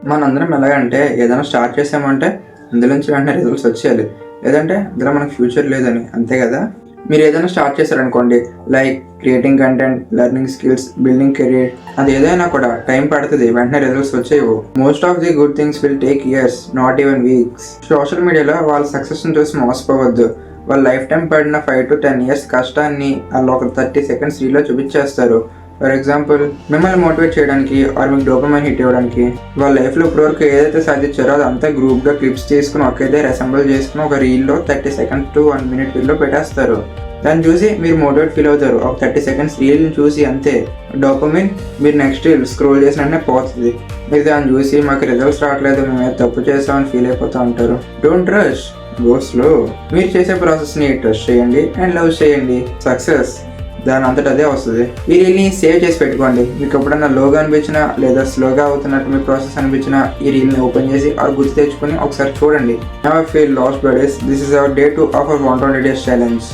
మనందరం ఎలాగంటే ఏదైనా స్టార్ట్ చేసామంటే అందులో నుంచి వెంటనే రిజల్ట్స్ వచ్చేయాలి, లేదంటే అందులో మనకు ఫ్యూచర్ లేదని, అంతే కదా. మీరు ఏదైనా స్టార్ట్ చేశారనుకోండి, like creating content, learning skills, building career, అది ఏదైనా కూడా టైం పడుతుంది, వెంటనే రిజల్ట్స్ వచ్చేయవు. Most of the good things will take years, not even weeks. Social మీడియాలో వాళ్ళ సక్సెస్ని చూసి మోసపోవద్దు. వాళ్ళ లైఫ్ టైం పడిన 5 to 10 years కష్టాన్ని వాళ్ళు ఒక 30 seconds రీల్లో చూపించేస్తారు. ఫర్ ఎగ్జాంపుల్, మిమ్మల్ని మోటివేట్ చేయడానికి ఆర్ మీకు డోపమైన్ హిట్ ఇవ్వడానికి వాళ్ళ లైఫ్లో ఇప్పటివరకు ఏదైతే సాధించారో అదంతా గ్రూప్గా క్లిప్స్ తీసుకుని ఒకేదే అసెంబుల్ చేసుకుని ఒక రీల్లో 30 seconds to 1 minute వీల్లో పెట్టేస్తారు. దాన్ని చూసి మీరు మోటివేట్ ఫీల్ అవుతారు. ఒక 30 seconds రీల్ని చూసి అంతే, డోపమైన్ మీరు నెక్స్ట్ రీల్ స్క్రోల్ చేసినట్టే పోతుంది. మీరు దాన్ని చూసి మాకు రిజల్ట్స్ రావట్లేదు, మేము తప్పు చేస్తామని ఫీల్ అయిపోతూ ఉంటారు. Don't rush, go slow. మీరు చేసే ప్రాసెస్ని ట్రస్ట్ చేయండి అండ్ లవ్ చేయండి. సక్సెస్ దాని అంతటా అదే వస్తుంది. ఈ రీల్ని సేవ్ చేసి పెట్టుకోండి. మీకు ఎప్పుడైనా లోగా అనిపించినా లేదా స్లోగా అవుతున్నట్టు మీ ప్రాసెస్ అనిపించినా ఈ రీల్ని ఓపెన్ చేసి అది గుర్తు తెచ్చుకొని ఒకసారి చూడండి. Never feel last by days. This is our day 2 of our 120 days challenge.